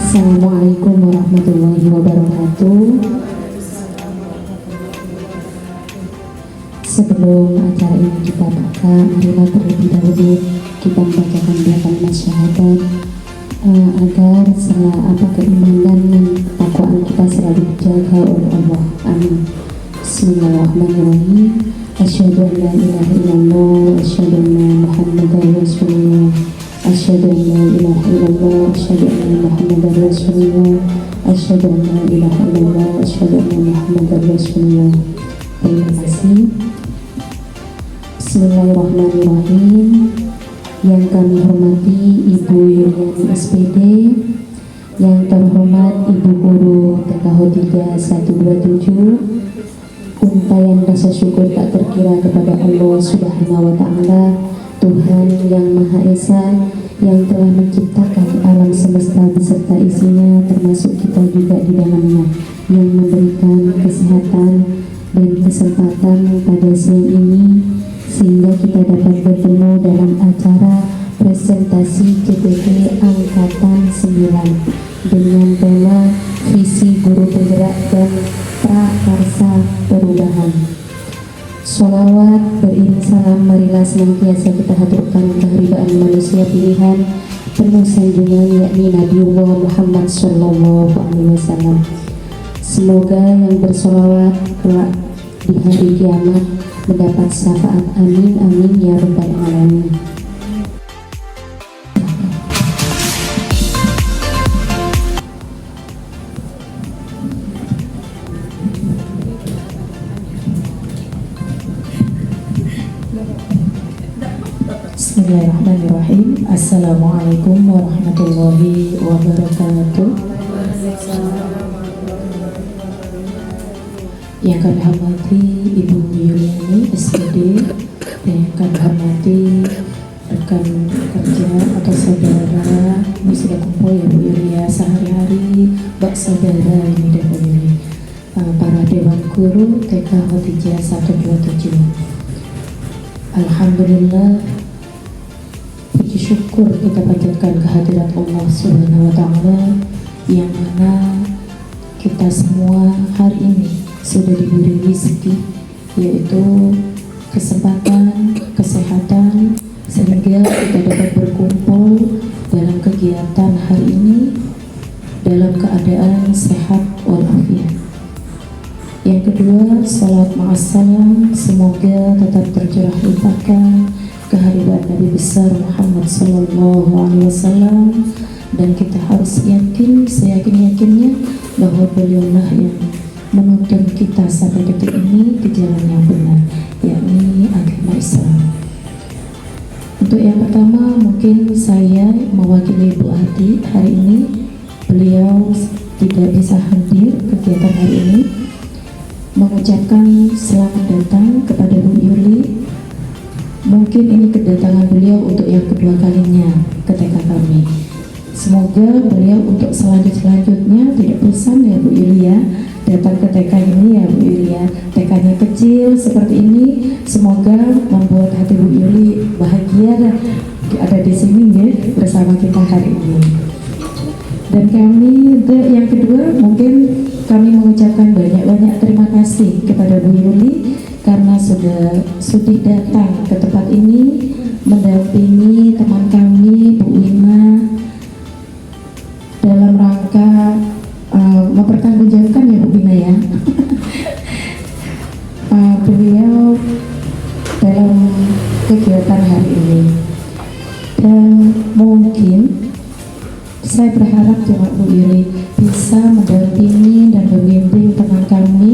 Assalamualaikum warahmatullahi wabarakatuh. Sebelum acara ini kita buka, marilah terlebih dahulu kita membacakan dua kalimat syahadat agar keimanan dan ketakwaan kita selalu dijaga oleh Allah. Amin. Bismillahirrahmanirrahim. Asyhadu an la ilaha illallah wa asyhadu anna Muhammadar Rasulullah. Asyhadu an la ilaha illallah wa asyhadu anna Muhammadar Rasulullah. Asyhadu an la ilaha illallah wa asyhadu anna Muhammadar Rasulullah. Terima kasih. Bismillahirrahmanirrahim. Yang kami hormati Ibu Yuliani SPD, yang terhormat Ibu Guru TK 3127, untayan rasa syukur tak terkira kepada Allah Subhanahu wa Ta'ala, Tuhan yang Maha Esa, yang telah menciptakan alam semesta beserta isinya, termasuk kita juga di dalamnya, yang memberikan kesehatan dan kesempatan pada siang ini sehingga kita dapat bertemu dalam acara presentasi CPT Angkatan 9 dengan tema Visi Guru Penggerak dan Prakarsa Perubahan. Sholawat beriring salam marilah senantiasa kita haturkan keharibaan manusia pilihan penuh sanjungan, yakni Nabiullah Muhammad Sallallahu Alaihi Wasallam. Semoga yang bersolawat kelak di hari kiamat mendapat syafaat. Amin amin ya rabbal alamin. Bismillahirrahmanirrahim. Assalamualaikum warahmatullahi wabarakatuh. Yang kami hormati Ibu Yuliani SPD, dan yang kami hormati rekan kerja atau saudara ini sudah kumpul ya Bu Yulia sehari-hari, bak saudara ini dan Bu Yuli, para Dewan Guru TK Hotijah 127. Alhamdulillah, puji syukur kita panjatkan kehadirat Allah Subhanahu wa Ta'ala, yang mana kita semua hari ini sudah diberi rezeki, yaitu kesempatan, kesehatan, sehingga kita dapat berkumpul dalam kegiatan hari ini dalam keadaan sehat walafiat. Yang kedua, salat ma'assalam, semoga tetap tercurah limpahkan kehadiran Nabi besar Muhammad Sallallahu Alaihi Wasallam, dan kita harus yakin, seyakin-yakinnya bahwa beliaulah yang menuntun kita sampai detik ini ke jalan yang benar, yakni agama Islam. Untuk yang pertama, mungkin saya mewakili Bu Ati hari ini. Beliau tidak bisa hadir kegiatan hari ini, mengucapkan selamat datang kepada Bu Yuli. Mungkin ini kedatangan beliau untuk yang kedua kalinya ke TK kami. Semoga beliau untuk selanjutnya tidak bosan ya Bu Yuli ya, datang ke TK ini ya Bu Yuli ya. TK-nya kecil seperti ini, semoga membuat hati Bu Yuli bahagia ada di sini ya bersama kita hari ini. Dan kami yang kedua, mungkin kami mengucapkan banyak-banyak terima kasih kepada Bu Yuli karena sudah sudi datang ke tempat ini mendampingi teman kami Bu Wina dalam rangka mempertanggungjawabkan ya Bu Wina ya beliau dalam kegiatan hari ini. Dan mungkin saya berharap cuma Bu Yuli bisa mendampingi dan membimbing teman kami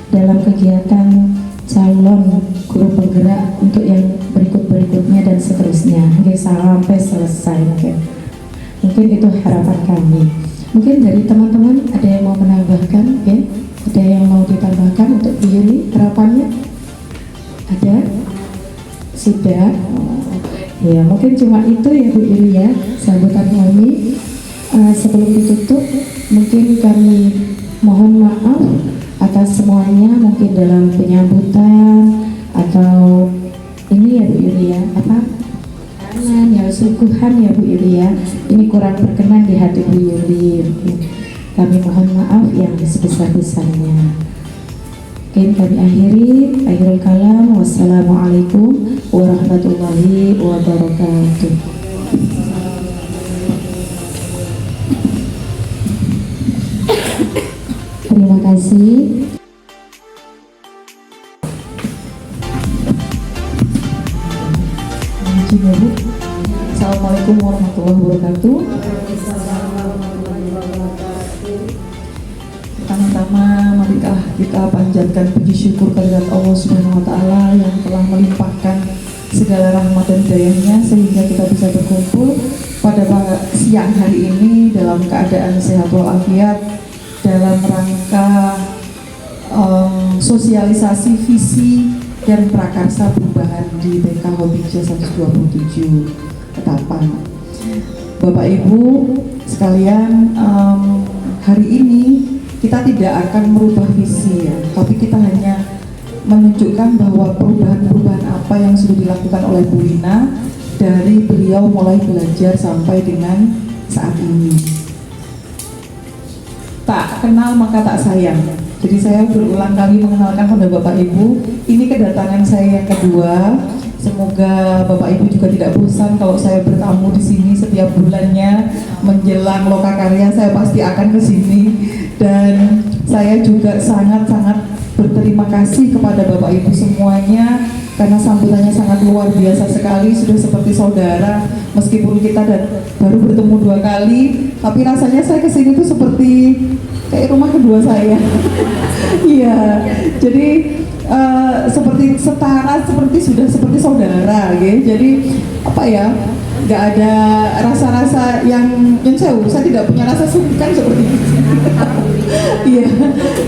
dalam kegiatan calon guru penggerak untuk yang berikutnya dan seterusnya sampai selesai. Mungkin itu harapan kami. Mungkin dari teman-teman ada yang mau menambahkan ya? Ada yang mau ditambahkan untuk Bu Yuli harapannya? Ada? Sudah? Ya mungkin cuma itu ya Bu Yuli ya sambutan kami. Sebelum ditutup, mungkin kami mohon maaf atas semuanya, mungkin dalam penyambutan atau ini ya Bu Yuli ya, apa ya sungguhan ya Bu Yuli ya, ini kurang berkenan di hati Bu Yuli. Kami mohon maaf yang sebesar-besarnya. Oke, kami akhirul kalam. Wassalamualaikum warahmatullahi wabarakatuh. Terima kasih. Assalamualaikum warahmatullahi wabarakatuh. Pertama-tama marilah kita panjatkan puji syukur kehadirat Allah Subhanahu wa taala yang telah melimpahkan segala rahmat dan hidayahnya sehingga kita bisa berkumpul pada siang hari ini dalam keadaan sehat walafiat dalam rangka sosialisasi visi dan prakarsa perubahan di TK Hobija 127 Ketapang. Bapak Ibu sekalian, hari ini kita tidak akan merubah visi ya, tapi kita hanya menunjukkan bahwa perubahan-perubahan apa yang sudah dilakukan oleh Bu Wina dari beliau mulai belajar sampai dengan saat ini. Tak kenal maka tak sayang. Jadi saya berulang kali mengenalkan pada Bapak Ibu, ini kedatangan saya yang kedua. Semoga Bapak Ibu juga tidak bosan kalau saya bertamu di sini setiap bulannya menjelang Lokakarya, saya pasti akan ke sini. Dan saya juga sangat-sangat berterima kasih kepada Bapak Ibu semuanya karena sambutannya sangat luar biasa sekali, sudah seperti saudara. Meskipun kita baru bertemu 2 kali, tapi rasanya saya kesini tuh seperti kayak rumah kedua saya. Iya, jadi seperti setara, sudah seperti saudara, gitu. Jadi apa ya? Nggak ada rasa-rasa yang saya tidak punya rasa sungkan seperti itu. Iya,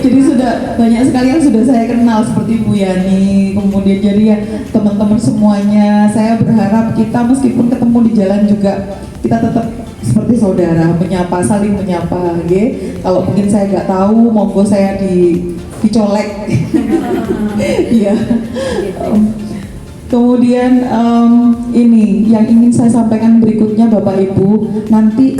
jadi sudah banyak sekali yang sudah saya kenal seperti Bu Yani, kemudian jadi ya teman-teman semuanya. Saya berharap kita meskipun ketemu di jalan juga kita tetap seperti saudara, menyapa, saling menyapa, gitu. Kalau mungkin saya nggak tahu, monggo saya dicolek. Iya. Kemudian ini yang ingin saya sampaikan berikutnya Bapak Ibu, nanti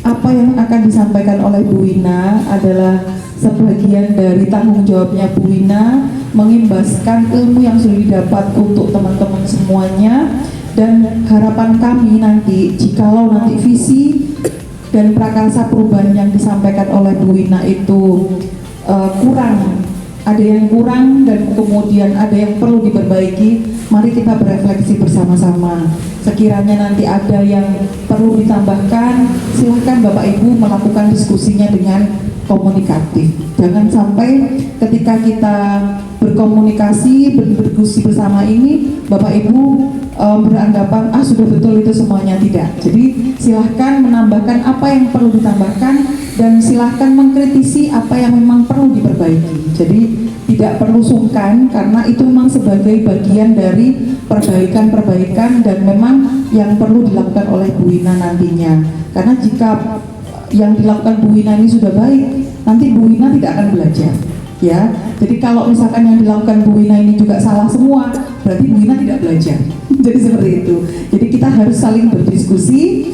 apa yang akan disampaikan oleh Bu Wina adalah sebagian dari tanggung jawabnya Bu Wina mengimbaskan ilmu yang sudah didapat untuk teman-teman semuanya. Dan harapan kami nanti, jikalau nanti visi dan prakarsa perubahan yang disampaikan oleh Bu Wina itu kurang, ada yang kurang dan kemudian ada yang perlu diperbaiki, mari kita berefleksi bersama-sama. Sekiranya nanti ada yang perlu ditambahkan, silahkan Bapak Ibu melakukan diskusinya dengan komunikatif. Jangan sampai ketika kita berkomunikasi, berdiskusi bersama ini, Bapak Ibu beranggapan sudah betul itu semuanya. Tidak. Jadi silahkan menambahkan apa yang perlu ditambahkan dan silahkan mengkritisi apa yang memang perlu diperbaiki. Jadi tidak perlu sungkan karena itu memang sebagai bagian dari perbaikan dan memang yang perlu dilakukan oleh Bu Wina nantinya. Karena jika yang dilakukan Bu Wina ini sudah baik, nanti Bu Wina tidak akan belajar. Ya, jadi kalau misalkan yang dilakukan Bu Wina ini juga salah semua, berarti Bu Wina tidak belajar. Jadi seperti itu. Jadi kita harus saling berdiskusi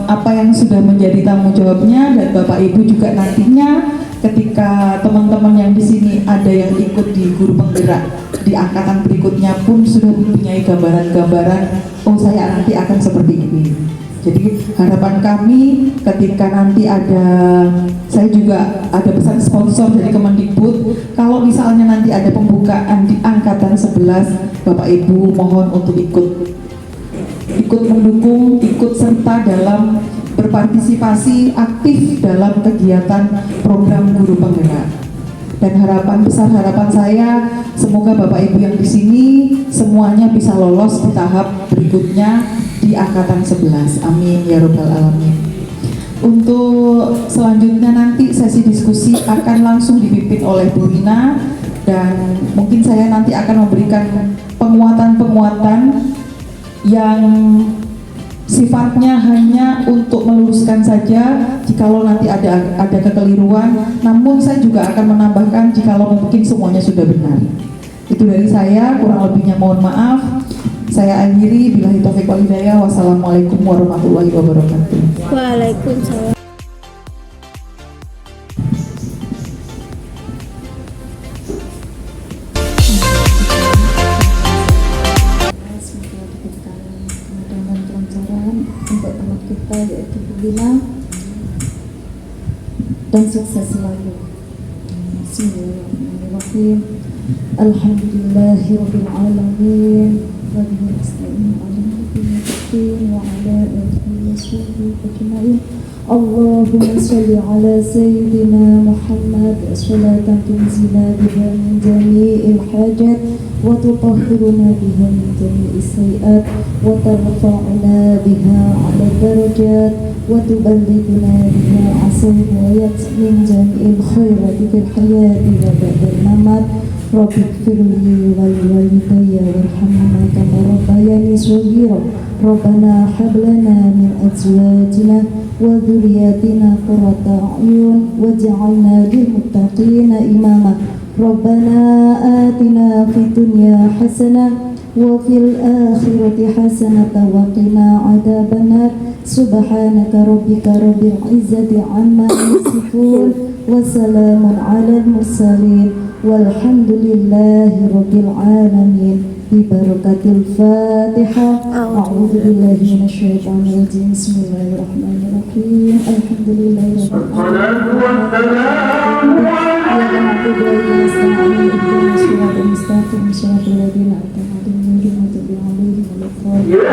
apa yang sudah menjadi tanggung jawabnya, dan Bapak Ibu juga nantinya ketika teman-teman yang di sini ada yang ikut di guru penggerak di angkatan berikutnya pun sudah mempunyai gambaran-gambaran, oh saya nanti akan seperti ini. Jadi harapan kami ketika nanti saya juga ada pesan sponsor dari Kemendikbud, kalau misalnya nanti ada pembukaan di angkatan 11, Bapak Ibu mohon untuk ikut mendukung, ikut serta dalam berpartisipasi aktif dalam kegiatan program guru penggerak. Dan harapan saya semoga Bapak Ibu yang di sini semuanya bisa lolos di tahap berikutnya di angkatan 11. Amin ya rabbal alamin. Untuk selanjutnya nanti sesi diskusi akan langsung dipimpin oleh Bu Wina, dan mungkin saya nanti akan memberikan penguatan-penguatan yang sifatnya hanya untuk meluruskan saja jikalau nanti ada kekeliruan, namun saya juga akan menambahkan jikalau mungkin semuanya sudah benar. Itu dari saya, kurang lebihnya mohon maaf. Saya akhiri, billahi taufiq wal hidayah. Wassalamualaikum warahmatullahi wabarakatuh. Waalaikumsalam. Semoga diberikan kemudahan dan kelancaran untuk tamat kita yaitu berbina dan sukses selalu. Bismillahirrahmanirrahim. Alhamdulillahirabbil alamin. Wa bihi nasta'in 'alal muttaqin wa 'ala alihi washabbihi ajma'in. Allahumma shalli 'ala sayyidina Muhammad salatan tunzilna biha min jami'il hajat wa tutahhiruna biha min jami'is sayi'at wa tarfa'una biha 'ala darajat wa tuballighuna biha asawiyat min jami'il khairati fil hayati wa ba'dal mamat. Rabbi ighfirli wa liwalidayya warhamhuma kama rabbayani shaghira. Rabbana hab lana min azwajina wa dhurriyyatina qurrata a'yun waj'alna lil muttaqina imama. Rabbana atina fid dunya hasanah wa fil akhirati hasanah wa qina adzabannar. Subhanaka rabbika rabbil izzati amma yasifun wa salamun 'alal mursalin walhamdulillahi rabbil alamin. Bi barakatil Fatihah. A'udzu billahi minasyaitonir rajim. Bismillahirrahmanirrahim. Alhamdulillahi rabbil alamin. Ya na'budu wa nasta'inu ihdinas siratal mustaqim siratal ladzina an'amta 'alaihim ghairil maghdubi 'alaihim waladdallin.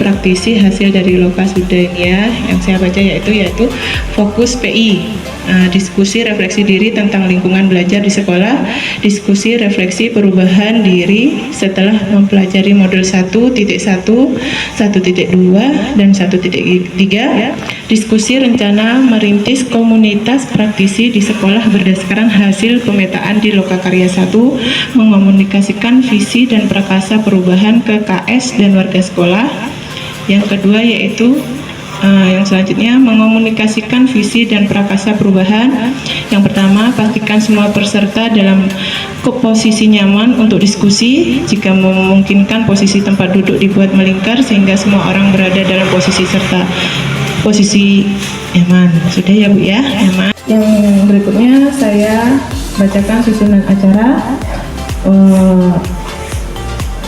Praktisi hasil dari Loka Sudania yang saya baca yaitu fokus PI, diskusi refleksi diri tentang lingkungan belajar di sekolah, diskusi refleksi perubahan diri setelah mempelajari modul 1.1, 1.2 dan 1.3, diskusi rencana merintis komunitas praktisi di sekolah berdasarkan hasil pemetaan di Loka Karya 1, mengomunikasikan visi dan prakasa perubahan ke KS dan warga sekolah. Yang kedua yaitu yang selanjutnya mengomunikasikan visi dan prakasa perubahan. Yang pertama, pastikan semua peserta dalam posisi nyaman untuk diskusi. Jika memungkinkan, posisi tempat duduk dibuat melingkar sehingga semua orang berada dalam posisi serta posisi nyaman. Sudah ya Bu ya, nyaman. Yang berikutnya saya bacakan susunan acara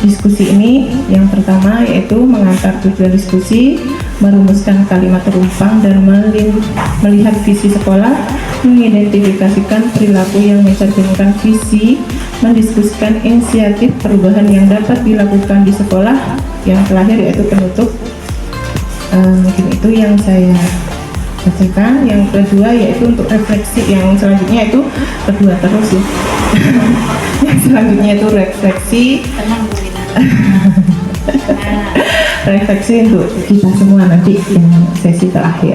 diskusi ini. Yang pertama yaitu mengantar tujuan diskusi, merumuskan kalimat terumpang dan melihat visi sekolah, mengidentifikasikan perilaku yang mencerminkan visi, mendiskusikan inisiatif perubahan yang dapat dilakukan di sekolah. Yang terakhir yaitu penutup. Mungkin itu yang saya bacakan. Yang kedua yaitu untuk refleksi. Yang selanjutnya itu kedua terus ya. Yang selanjutnya itu refleksi. Refleksi untuk kita semua nanti yang sesi terakhir.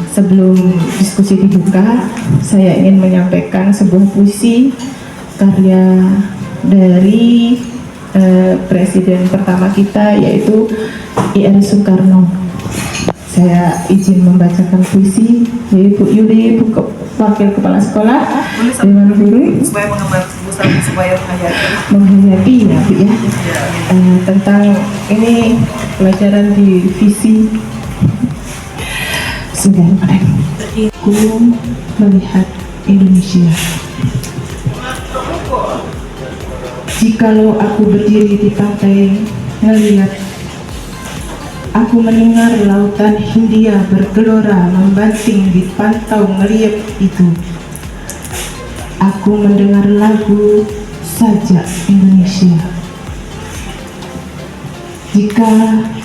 Sebelum diskusi dibuka, saya ingin menyampaikan sebuah puisi karya dari presiden pertama kita yaitu I.R. Soekarno. Saya izin membacakan puisi dari Bu Yuli, Wakil Kepala Sekolah Dewan Guru, Supaya supaya menghayati ya Bu ya, tentang ini pelajaran di visi. Aku melihat Indonesia. Jikalau aku berdiri di pantai melihat Aku mendengar lautan Hindia bergelora membanting di pantau ngeliat itu. Aku mendengar lagu Sajak Indonesia.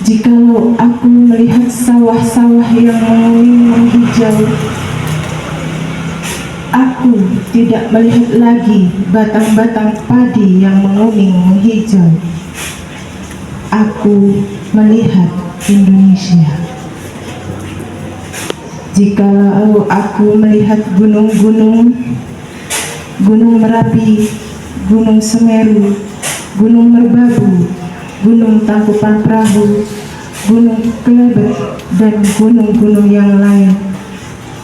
Jikalau aku melihat sawah-sawah yang menguning menghijau, aku tidak melihat lagi batang-batang padi yang menguning menghijau. Aku melihat Indonesia. Jikalau aku melihat gunung-gunung, Gunung Merapi, Gunung Semeru, Gunung Merbabu, Gunung Tangkupan Perahu, Gunung Kelebet, dan gunung-gunung yang lain,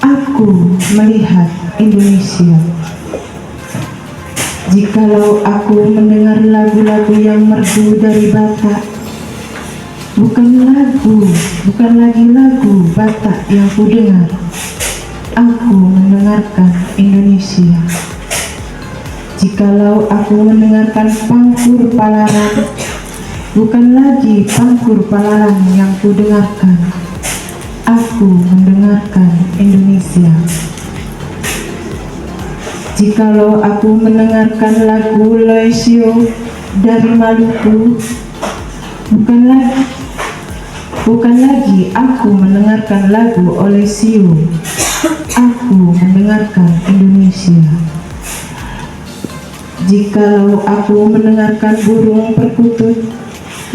aku melihat Indonesia. Jikalau aku mendengar lagu-lagu yang merdu dari Batak, bukan lagi lagu Batak yang ku dengar, aku mendengarkan Indonesia. Jikalau aku mendengarkan pangkur palaran, bukan lagi pangkur palaran yang ku dengarkan, aku mendengarkan Indonesia. Jikalau aku mendengarkan lagu Loesio dari Maluku, bukan lagi aku mendengarkan lagu Olesio, aku mendengarkan Indonesia. Jikalau aku mendengarkan burung perkutut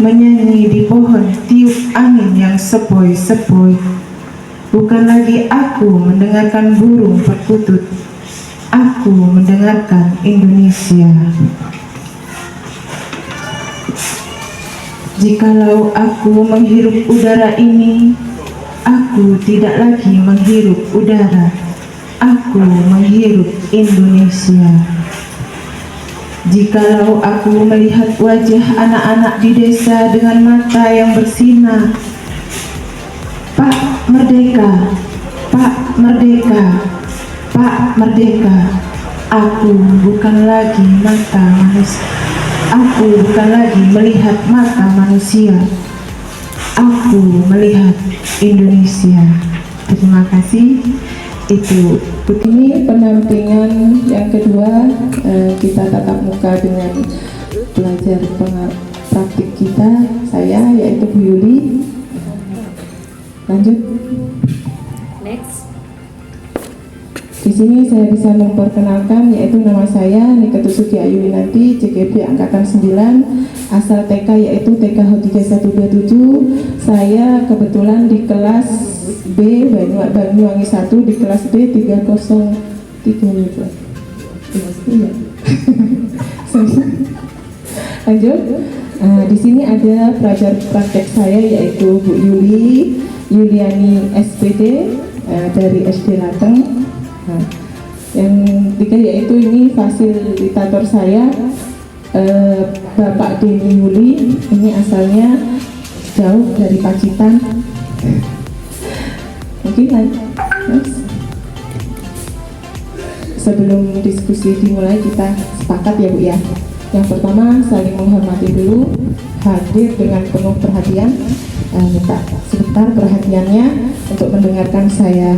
menyanyi di pohon tiup angin yang sepoi-sepoi, bukan lagi aku mendengarkan burung perkutut, aku mendengarkan Indonesia. Jikalau aku menghirup udara ini, aku tidak lagi menghirup udara, aku menghirup Indonesia. Jikalau aku melihat wajah anak-anak di desa dengan mata yang bersinar, Pak Merdeka, Pak Merdeka, Pak Merdeka, aku bukan lagi melihat mata manusia, aku melihat Indonesia. Terima kasih. Itu Ini pendampingan yang kedua, kita tatap muka dengan pelajar praktik kita, saya yaitu Bu Yuli. Lanjut. Next. Di sini saya bisa memperkenalkan, yaitu nama saya Niketusuki Ayu Winanti, CGP Angkatan 9, asal TK yaitu TK Hotija 127. Saya kebetulan di kelas B Banyuwangi 1, di kelas B 303 ya. Lanjut. Di sini ada pelajar praktek saya yaitu Bu Yuliani SPD dari SD Lateng. Yang ketiga yaitu ini fasilitator saya, Bapak Denny Yuli, ini asalnya jauh dari Pacitan. Mungkin sebelum diskusi dimulai kita sepakat ya Bu ya. Yang pertama saling menghormati dulu, hadir dengan penuh perhatian, minta sebentar perhatiannya untuk mendengarkan saya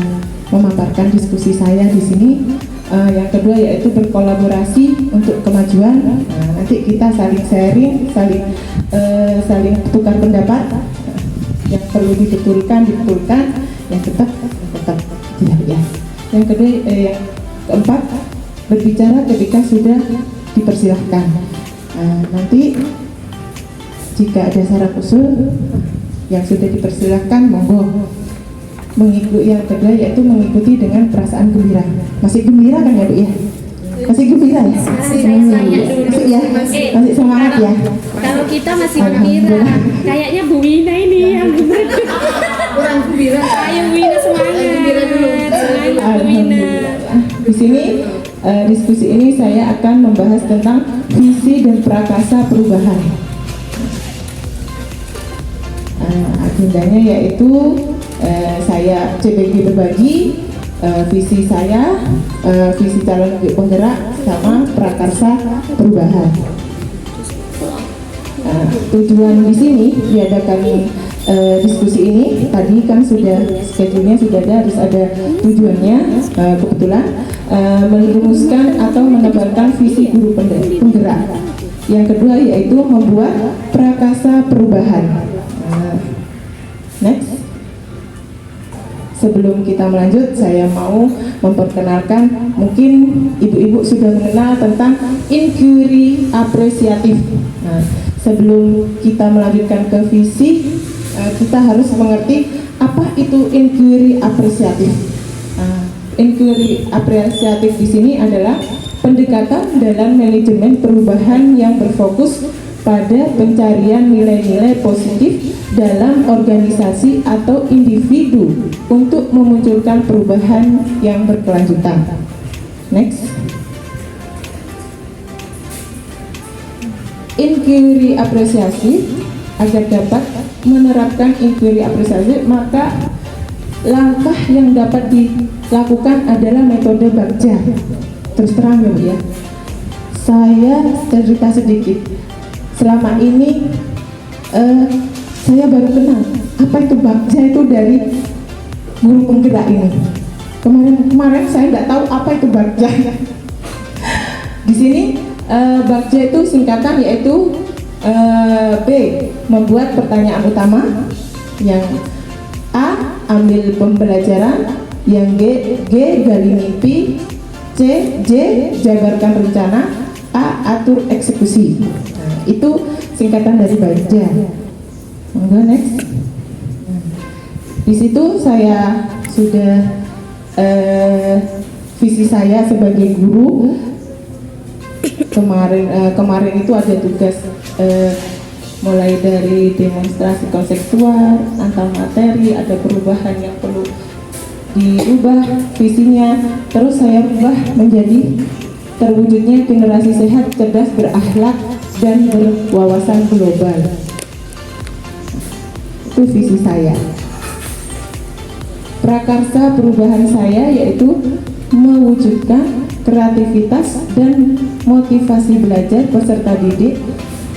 memaparkan diskusi saya di sini. Yang kedua yaitu berkolaborasi untuk kemajuan. Nanti kita saling sharing, saling tukar pendapat. Yang perlu dibetulkan, yang tetap tidak ya. Yang kedua, yang keempat, berbicara ketika sudah dipersilahkan. Nanti jika ada saran usul yang sudah dipersilahkan, monggo. Mengikuti yang kedua yaitu mengikuti dengan perasaan gembira. Masih gembira kan ya Bu ya? Masih gembira ya? Masih semangat ya? Kalau kita masih gembira, kayaknya Bu Wina ini yang kurang gembira. Ayo Bu Wina semangat. Gembira dulu. Bu Wina. Di sini diskusi ini saya akan membahas tentang visi dan prakasa perubahan. Agendanya yaitu saya CBG berbagi visi saya, visi calon penggerak sama prakarsa perubahan. Tujuan di sini diadakan diskusi ini. Tadi kan sudah schedule-nya sudah ada, harus ada tujuannya. Kebetulan merumuskan atau menebarkan visi guru penggerak. Yang kedua yaitu membuat prakarsa perubahan. Next. Sebelum kita melanjut, saya mau memperkenalkan, mungkin ibu-ibu sudah mengenal tentang inquiry apresiatif. Nah, sebelum kita melanjutkan ke visi, kita harus mengerti apa itu inquiry apresiatif. Inquiry apresiatif di sini adalah pendekatan dalam manajemen perubahan yang berfokus pada pencarian nilai-nilai positif dalam organisasi atau individu untuk memunculkan perubahan yang berkelanjutan. Next. Inquiry apresiasi, agar dapat menerapkan inquiry apresiasi, maka langkah yang dapat dilakukan adalah metode Bagja. Terus terang ya Bu ya, saya cerita sedikit. Selama ini saya baru kenal apa itu Bagja itu dari guru penggerak ini. Kemarin saya tidak tahu apa itu Bagja. Di sini Bagja itu singkatan yaitu B, membuat pertanyaan utama, yang A, ambil pembelajaran, yang G, gali mimpi, J, jabarkan rencana, A, atur eksekusi. Nah, itu singkatan dari Bagja. Monggo next. Di situ saya sudah visi saya sebagai guru. Kemarin itu ada tugas mulai dari demonstrasi konseptual, antar materi, ada perubahan yang perlu diubah visinya, terus saya ubah menjadi terwujudnya generasi sehat, cerdas, berakhlak, dan berwawasan global. Itu visi saya. Prakarsa perubahan saya yaitu mewujudkan kreativitas dan motivasi belajar peserta didik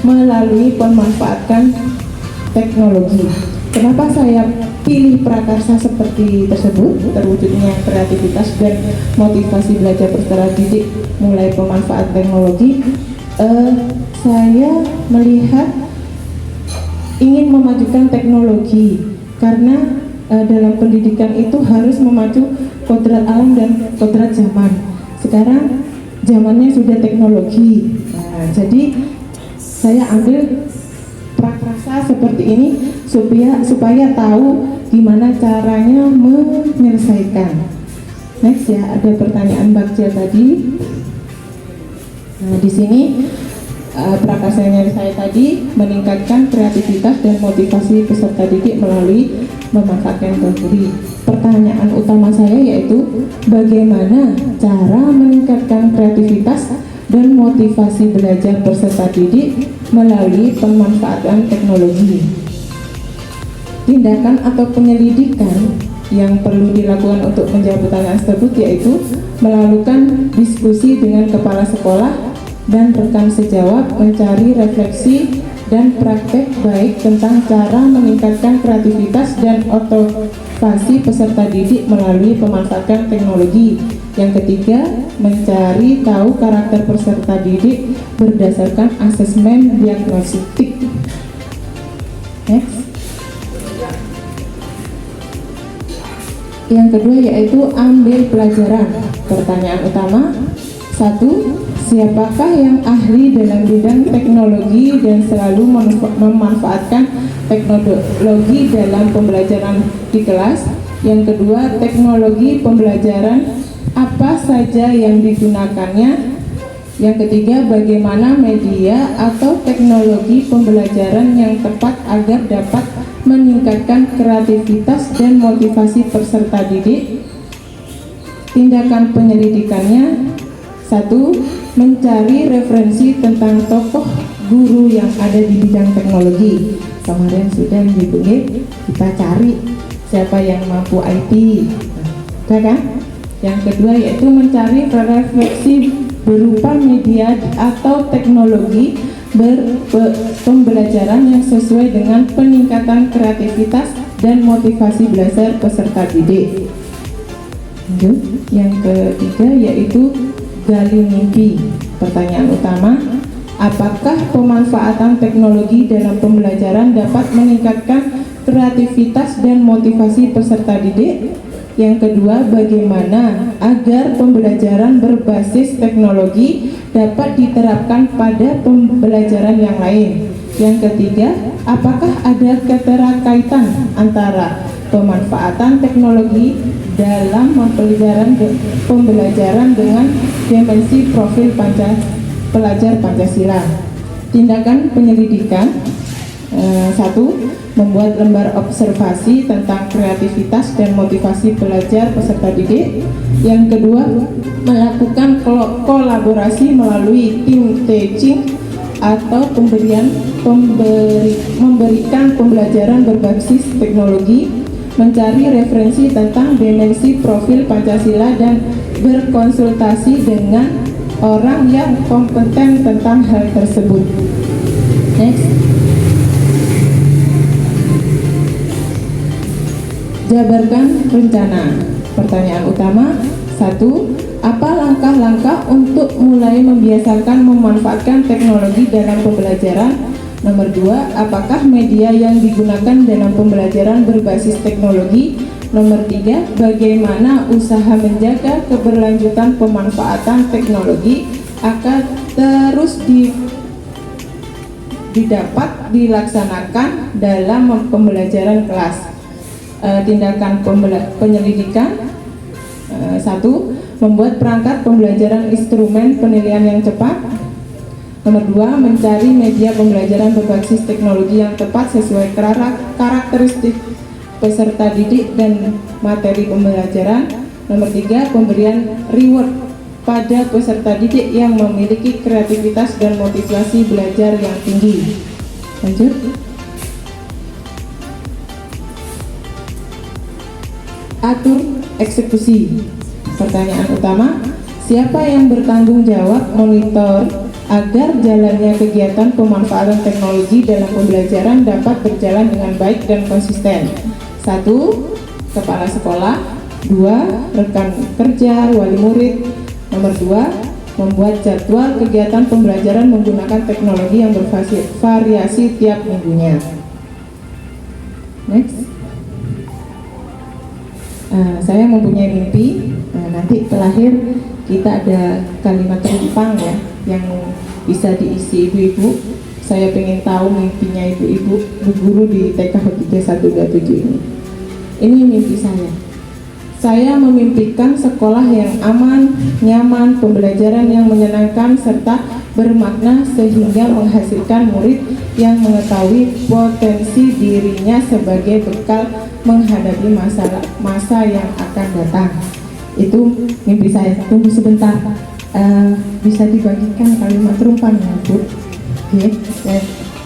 melalui pemanfaatkan teknologi. Kenapa saya pilih prakarsa seperti tersebut, terwujudnya kreativitas dan motivasi belajar peserta didik mulai pemanfaat teknologi? Saya melihat ingin memajukan teknologi karena dalam pendidikan itu harus memacu kodrat alam dan kodrat zaman. Sekarang zamannya sudah teknologi, jadi saya ambil prakarsa seperti ini supaya tahu gimana caranya menyelesaikan. Next ya, ada pertanyaan Bagja tadi. Nah, di sini prakarsanya saya tadi meningkatkan kreativitas dan motivasi peserta didik melalui memanfaatkan teknologi. Pertanyaan utama saya yaitu bagaimana cara meningkatkan kreativitas dan motivasi belajar peserta didik melalui pemanfaatan teknologi. Tindakan atau penyelidikan yang perlu dilakukan untuk menjawab pertanyaan tersebut yaitu melakukan diskusi dengan kepala sekolah dan rekan sejawat, mencari refleksi dan praktek baik tentang cara meningkatkan kreativitas dan motivasi peserta didik melalui pemanfaatan teknologi. Yang ketiga, mencari tahu karakter peserta didik berdasarkan asesmen diagnostik. Next. Yang kedua yaitu ambil pelajaran. Pertanyaan utama, 1. Siapakah yang ahli dalam bidang teknologi dan selalu memanfaatkan teknologi dalam pembelajaran di kelas? Yang kedua, teknologi pembelajaran apa saja yang digunakannya? Yang ketiga, bagaimana media atau teknologi pembelajaran yang tepat agar dapat meningkatkan kreativitas dan motivasi peserta didik? Tindakan penyelidikannya, 1. Mencari referensi tentang tokoh guru yang ada di bidang teknologi. Kemarin sudah kita cari siapa yang mampu IT, kan? Yang kedua yaitu mencari refleksi berupa media atau teknologi pembelajaran yang sesuai dengan peningkatan kreativitas dan motivasi belajar peserta didik. Lanjut. Yang ketiga yaitu gali mimpi. Pertanyaan utama, apakah pemanfaatan teknologi dalam pembelajaran dapat meningkatkan kreativitas dan motivasi peserta didik? Yang kedua, bagaimana agar pembelajaran berbasis teknologi dapat diterapkan pada pembelajaran yang lain? Yang ketiga, apakah ada keterkaitan antara pemanfaatan teknologi dalam pembelajaran dengan dimensi profil pelajar Pancasila? Tindakan penyelidikan. 1. Membuat lembar observasi tentang kreativitas dan motivasi pelajar peserta didik. Yang kedua, melakukan kolaborasi melalui tim teaching atau memberikan pembelajaran berbasis teknologi, mencari referensi tentang dimensi profil Pancasila dan berkonsultasi dengan orang yang kompeten tentang hal tersebut. Next. Jabarkan rencana. Pertanyaan utama. 1. Apa langkah-langkah untuk mulai membiasakan memanfaatkan teknologi dalam pembelajaran? Nomor 2. Apakah media yang digunakan dalam pembelajaran berbasis teknologi? Nomor 3. Bagaimana usaha menjaga keberlanjutan pemanfaatan teknologi akan terus didapat dilaksanakan dalam pembelajaran kelas? Tindakan penyelidikan. 1. Membuat perangkat pembelajaran instrumen penilaian yang cepat. Nomor 2. Mencari media pembelajaran berbasis teknologi yang tepat sesuai karakteristik peserta didik dan materi pembelajaran. Nomor 3. Pemberian reward pada peserta didik yang memiliki kreativitas dan motivasi belajar yang tinggi. Lanjut. Atur eksekusi. Pertanyaan utama, siapa yang bertanggung jawab monitor agar jalannya kegiatan pemanfaatan teknologi dalam pembelajaran dapat berjalan dengan baik dan konsisten? 1. Kepala sekolah. 2. Rekan kerja, wali murid. Nomor 2. Membuat jadwal kegiatan pembelajaran menggunakan teknologi yang bervariasi tiap minggunya. Next. Saya mempunyai mimpi, nanti terakhir kita ada kalimat rumpang ya yang bisa diisi ibu-ibu. Saya pengen tahu mimpinya ibu-ibu, bu guru di TKH 3127 ini. Ini mimpi saya. Saya memimpikan sekolah yang aman, nyaman, pembelajaran yang menyenangkan serta bermakna sehingga menghasilkan murid yang mengetahui potensi dirinya sebagai bekal menghadapi masa yang akan datang. Itu mimpi saya. Tunggu sebentar, bisa dibagikan kalimat rumpang ya Bu? Oke,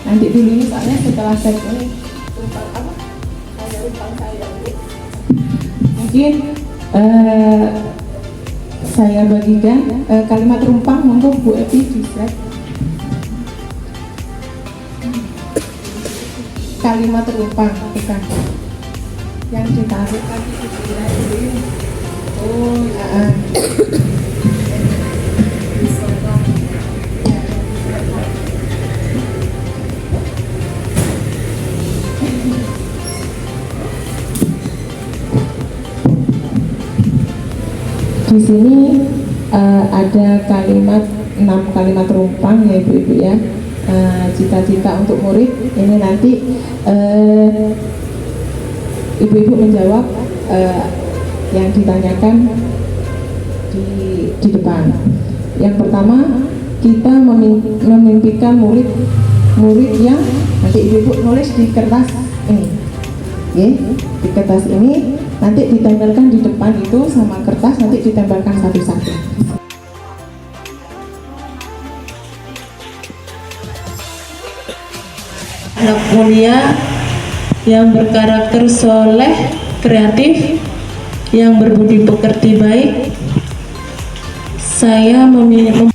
nanti dulu ini soalnya setelah saya ini rumpang apa? Ada rumpang saya Bu. Mungkin saya bagikan kalimat rumpang, monggo Bu Evi di slide. Kalimat rumpang, bukan yang ditaruh tadi di sini. Oh, di sini ada kalimat 6 kalimat rumpang ya ibu-ibu ya. Cita-cita untuk murid ini nanti ibu-ibu menjawab yang ditanyakan di depan. Yang pertama, kita memimpikan murid yang nanti ibu-ibu nulis di kertas ini. Oke, di kertas ini nanti ditempelkan di depan itu sama kertas, nanti ditempelkan satu-satu. Anak mulia yang berkarakter soleh, kreatif, yang berbudi pekerti baik. Saya memilih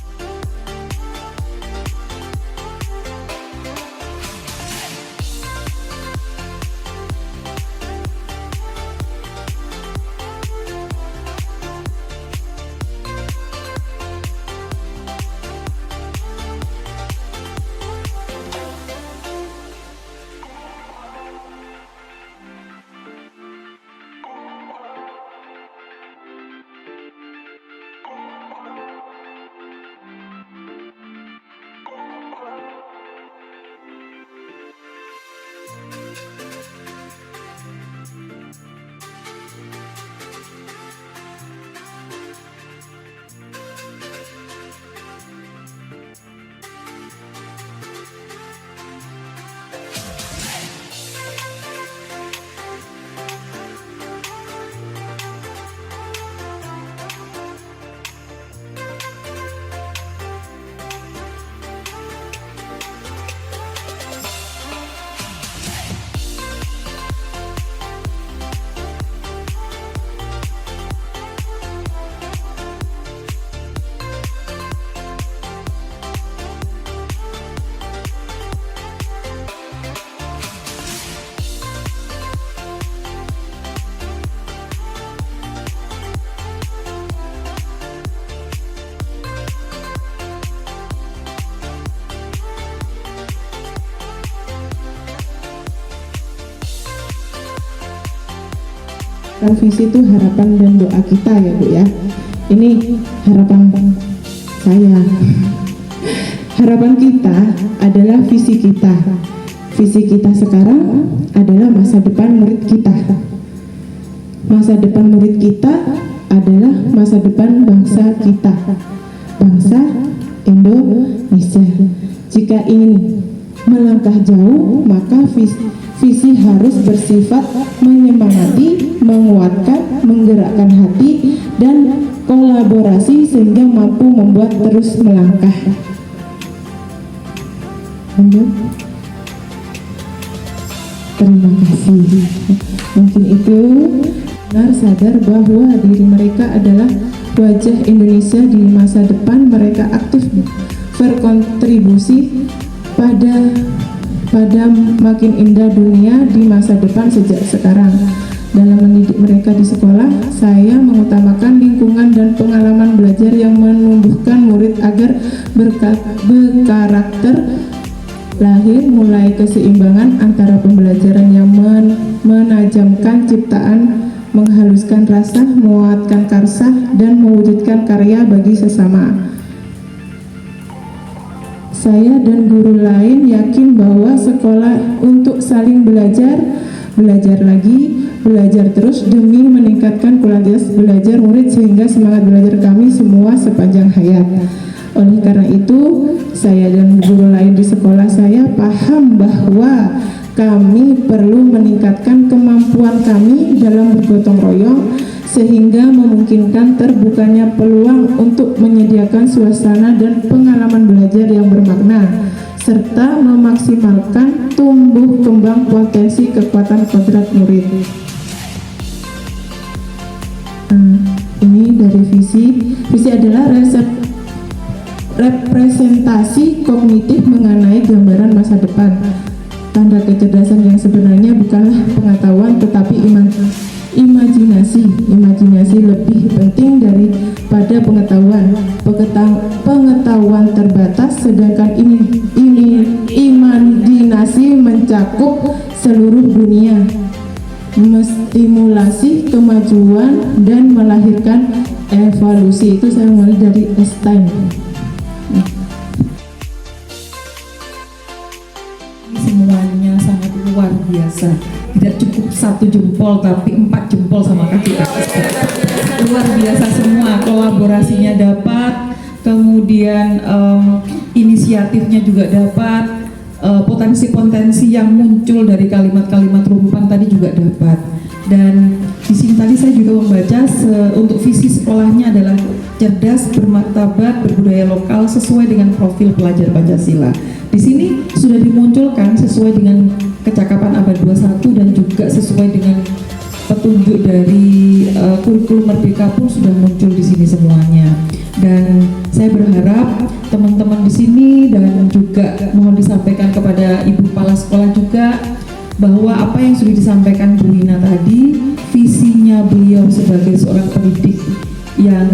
Kan visi itu harapan dan doa kita ya Bu ya. Ini harapan saya. Harapan kita adalah visi kita. Visi kita sekarang adalah masa depan murid kita. Masa depan murid kita adalah masa depan bangsa kita, bangsa Indonesia. Jika ingin melangkah jauh, maka visi harus bersifat menyemangati, menguatkan, menggerakkan hati, dan kolaborasi sehingga mampu membuat terus melangkah. Lanjut. Terima kasih. Mungkin itu benar sadar bahwa diri mereka adalah wajah Indonesia di masa depan. Mereka aktif berkontribusi pada makin indah dunia di masa depan sejak sekarang. Dalam mendidik mereka di sekolah, saya mengutamakan lingkungan dan pengalaman belajar yang menumbuhkan murid agar berkarakter, lahir mulai keseimbangan antara pembelajaran yang menajamkan ciptaan, menghaluskan rasa, menguatkan karsa, dan mewujudkan karya bagi sesama. Saya dan guru lain yakin bahwa sekolah untuk saling belajar lagi, belajar terus demi meningkatkan kualitas belajar murid sehingga semangat belajar kami semua sepanjang hayat. Oleh karena itu, saya dan guru lain di sekolah saya paham bahwa kami perlu meningkatkan kemampuan kami dalam bergotong royong sehingga memungkinkan terbukanya peluang untuk menyediakan suasana dan pengalaman belajar yang bermakna serta memaksimalkan tumbuh kembang potensi kekuatan kodrat murid. Ini dari visi. Visi adalah representasi kognitif mengenai gambaran masa depan. Tanda kecerdasan yang sebenarnya bukanlah pengetahuan tetapi imajinasi. Imajinasi lebih penting daripada pengetahuan. Pengetahuan terbatas, sedangkan imajinasi mencakup seluruh dunia, menstimulasi kemajuan dan melahirkan evolusi. Itu saya mulai dari Einstein. Semuanya sangat luar biasa. Tidak cukup 1 jempol tapi 4 jempol sama kaki. Luar biasa semua, kolaborasinya dapat, kemudian inisiatifnya juga dapat, potensi-potensi yang muncul dari kalimat-kalimat rumpan tadi juga dapat. Dan di sini tadi saya juga membaca untuk visi sekolahnya adalah cerdas, bermartabat, berbudaya lokal sesuai dengan profil pelajar Pancasila. Di sini sudah dimunculkan sesuai dengan kecakapan abad 21 dan juga sesuai dengan petunjuk dari kurikulum Merdeka pun sudah muncul di sini semuanya. Dan saya berharap teman-teman di sini dan juga mohon disampaikan kepada Ibu Kepala Sekolah juga bahwa apa yang sudah disampaikan Bu Wina tadi, visinya beliau sebagai seorang pendidik yang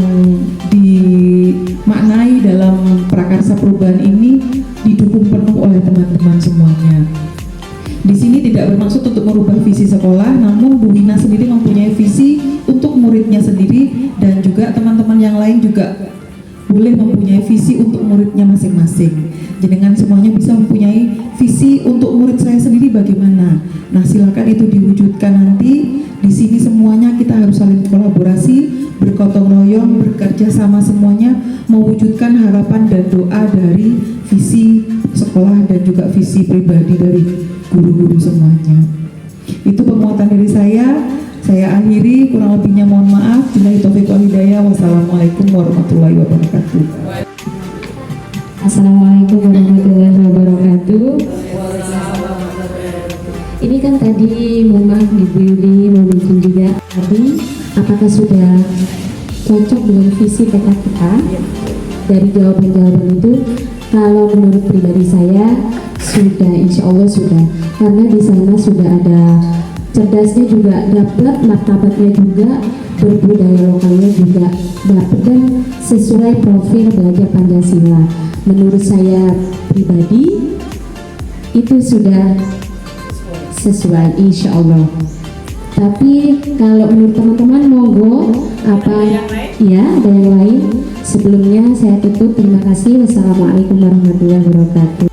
dimaknai dalam prakarsa perubahan ini didukung penuh oleh teman-teman semuanya. Di sini tidak bermaksud untuk merubah visi sekolah, namun Bu Wina sendiri mempunyai visi untuk muridnya sendiri dan juga teman-teman yang lain juga boleh mempunyai visi untuk muridnya masing-masing. Jenengan semuanya bisa mempunyai visi untuk murid saya sendiri bagaimana. Nah, silakan itu diwujudkan nanti. Di sini semuanya kita harus saling kolaborasi, bergotong royong, bekerja sama semuanya mewujudkan harapan dan doa dari visi sekolah dan juga visi pribadi dari guru-guru semuanya. Itu penguatan dari saya. Saya akhiri, kurang lebihnya mohon maaf. Billahi taufiq wal hidayah. Wassalamualaikum warahmatullahi wabarakatuh. Assalamualaikum warahmatullahi wabarakatuh. Ini kan tadi Mumah, Ibu Yuli mau bikin juga tadi, apakah sudah cocok dengan visi tekad kita? Dari jawaban-jawaban itu, kalau menurut pribadi saya sudah, insya Allah sudah, karena di sana sudah ada cerdasnya juga dapat, martabatnya juga, berbudaya lokalnya juga dapat dan sesuai profil belajar Pancasila. Menurut saya pribadi itu sudah sesuai, insya Allah. Tapi kalau menurut teman-teman monggo apa ya ada yang lain. Sebelumnya saya tutup, terima kasih. Wassalamualaikum warahmatullahi wabarakatuh.